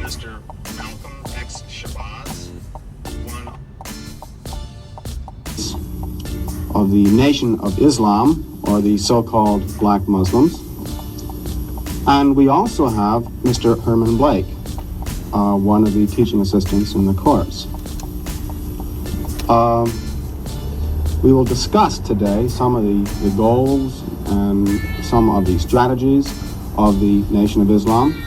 Mr. Malcolm X. Shabazz, one of the Nation of Islam, or the so-called Black Muslims. And we also have Mr. Herman Blake, one of the teaching assistants in the course. We will discuss today some of the goals and some of the strategies of the Nation of Islam.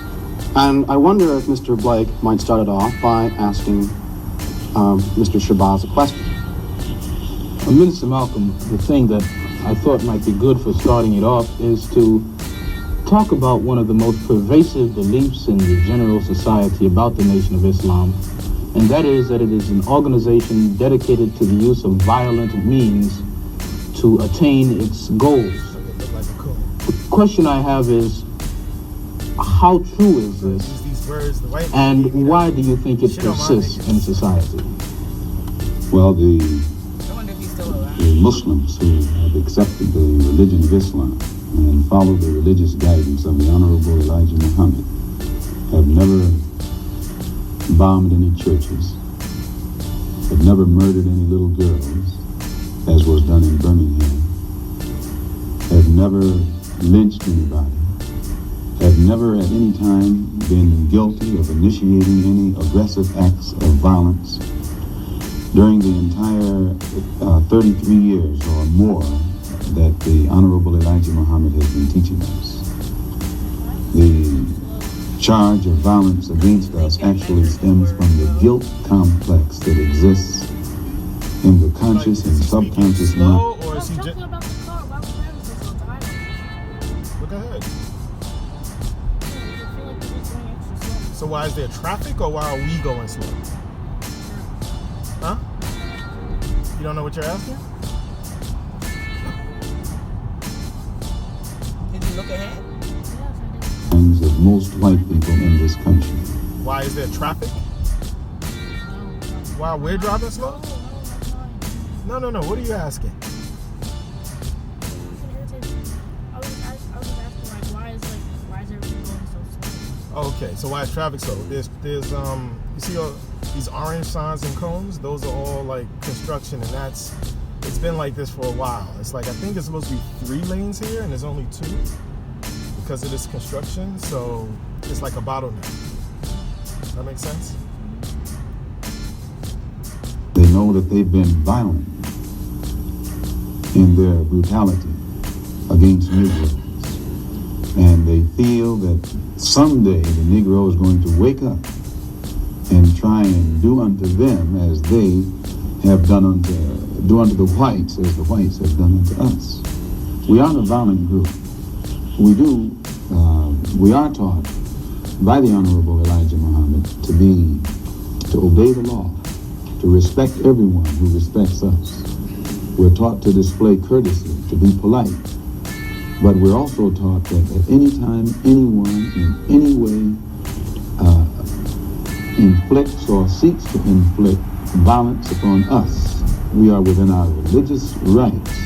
And I wonder if Mr. Blake might start it off by asking Mr. Shabazz a question. Minister Malcolm, the thing that I thought might be good for starting it off is to talk about one of the most pervasive beliefs in the general society about the Nation of Islam, and that is that it is an organization dedicated to the use of violent means to attain its goals. The question I have is, how true is this, and why do you think it persists in society? Well, the Muslims who have accepted the religion of Islam and follow the religious guidance of the Honorable Elijah Muhammad have never bombed any churches, have never murdered any little girls, as was done in Birmingham, have never lynched anybody, have never at any time been guilty of initiating any aggressive acts of violence during the entire 33 years or more that the Honorable Elijah Muhammad has been teaching us. The charge of violence against us actually stems from the guilt complex that exists in the conscious and subconscious mind. Or is he just... Look ahead. So why is there traffic, or why are we going slow? Huh? You don't know what you're asking? Did you look ahead? Of most white people in this country. Why is there traffic? Why we're driving slow? No. What are you asking? I was asking, why is everything going so slow? Okay, so why is traffic slow? There's you see all these orange signs and cones? Those are all like construction, and it's been like this for a while. It's like, I think it's supposed to be 3 lanes here, and there's only 2 because of this construction, so it's like a bottleneck. Does that make sense? They know that they've been violent in their brutality against Negroes, and they feel that someday the Negro is going to wake up and try and do unto them as they have do unto the whites as the whites have done unto us. We aren't a violent group. We are taught by the Honorable Elijah Muhammad to obey the law, to respect everyone who respects us. We're taught to display courtesy, to be polite. But we're also taught that at any time anyone in any way inflicts or seeks to inflict violence upon us, we are within our religious rights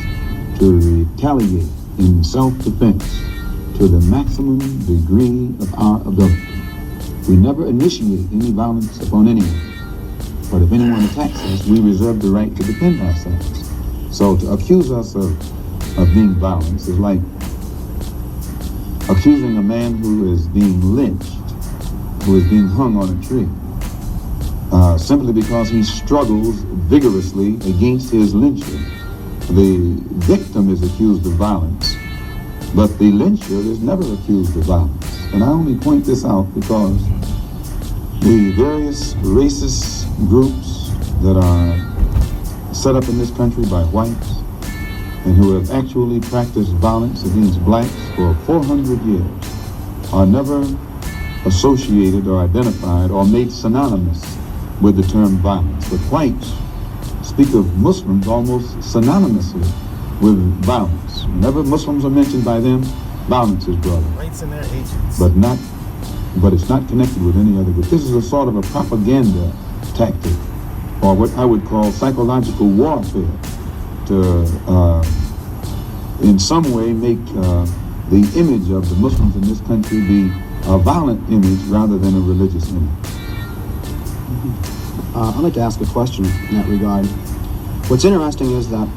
to retaliate in self-defense to the maximum degree of our ability. We never initiate any violence upon anyone, but if anyone attacks us, we reserve the right to defend ourselves. So to accuse us of being violent is like accusing a man who is being lynched, who is being hung on a tree, simply because he struggles vigorously against his lyncher. The victim is accused of violence, but the lyncher is never accused of violence. And I only point this out because the various racist groups that are set up in this country by whites and who have actually practiced violence against blacks for 400 years are never associated or identified or made synonymous with the term violence. But whites speak of Muslims almost synonymously with violence. Whenever Muslims are mentioned by them, violence is brought up. Whites and their agents. But it's not connected with any other group. This is a sort of a propaganda tactic, or what I would call psychological warfare, to in some way make the image of the Muslims in this country be a violent image rather than a religious image. I'd like to ask a question in that regard. What's interesting is that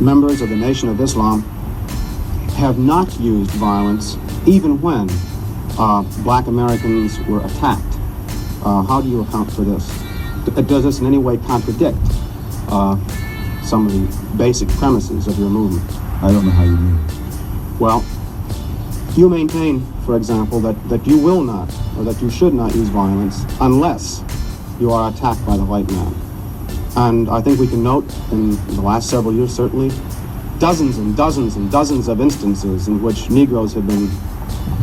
members of the Nation of Islam have not used violence even when black Americans were attacked. How do you account for this? Does this in any way contradict some of the basic premises of your movement? I don't know how you mean. Well, you maintain, for example, that you will not, or that you should not use violence unless you are attacked by the white man. And I think we can note in the last several years, certainly, dozens and dozens and dozens of instances in which Negroes have been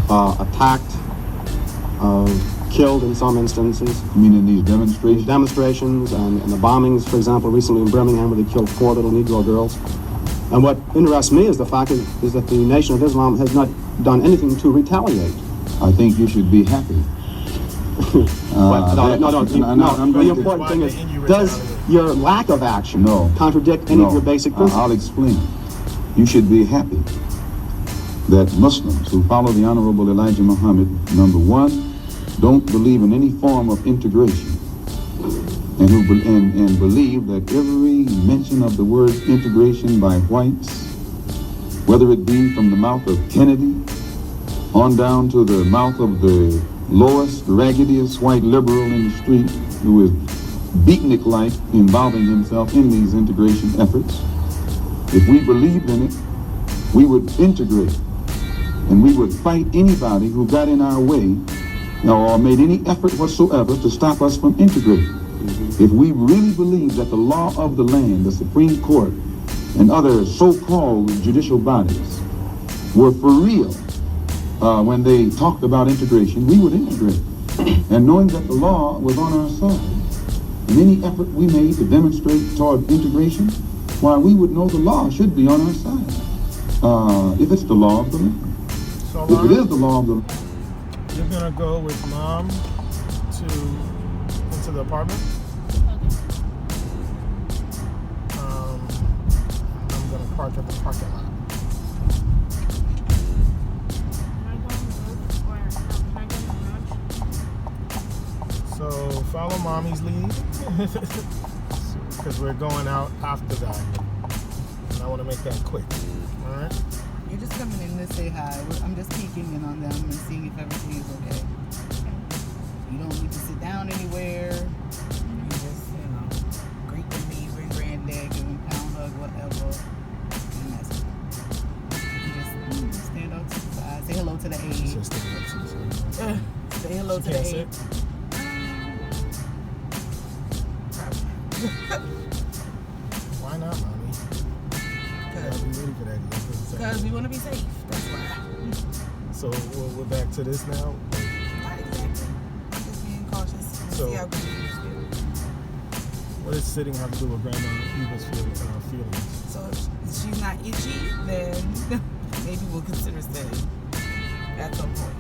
attacked, killed in some instances. You mean in these demonstrations? Demonstrations and the bombings, for example, recently in Birmingham where they killed 4 little Negro girls. And what interests me is the fact is that the Nation of Islam has not done anything to retaliate. I think you should be happy. The important thing is, does your lack of action contradict any of your basic principles? I'll explain. You should be happy that Muslims who follow the Honorable Elijah Muhammad, number one, don't believe in any form of integration, and who and believe that every mention of the word integration by whites, whether it be from the mouth of Kennedy on down to the mouth of the lowest, raggediest white liberal in the street who is beatnik-like involving himself in these integration efforts, if we believed in it, we would integrate, and we would fight anybody who got in our way or made any effort whatsoever to stop us from integrating. If we really believed that the law of the land, the Supreme Court, and other so-called judicial bodies were for real when they talked about integration, we would integrate. And knowing that the law was on our side, and any effort we made to demonstrate toward integration, why, we would know the law should be on our side. If it's the law of the land. So if it is the law of the land. You're gonna go with Mom into the apartment? I'm gonna park at the parking lot. So follow Mommy's lead, because we're going out after that. And I want to make that quick. All right? You're just coming in to say hi. I'm just peeking in on them and seeing if everything is okay. You don't need to sit down anywhere. You just, greet the me, bring granddad, give him a pound hug, whatever. And that's it. You just stand up to the side. Say hello to the aide. Say hello to the aide. Why not, Mommy? Because we want to be safe. That's why. So we're back to this now? Not exactly. Just being cautious. So, see how good you feel. What does sitting have to do with Grandma Eva's feelings? So if she's not itchy, then maybe we'll consider staying at some point.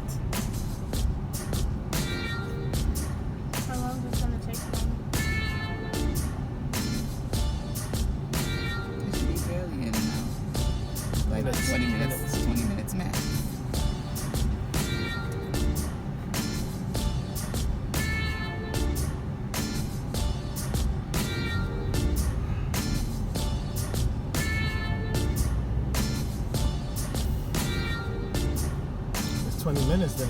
How long is this going to take, Mom? It should be fairly in and out. Like 20 minutes max. It's 20 minutes then.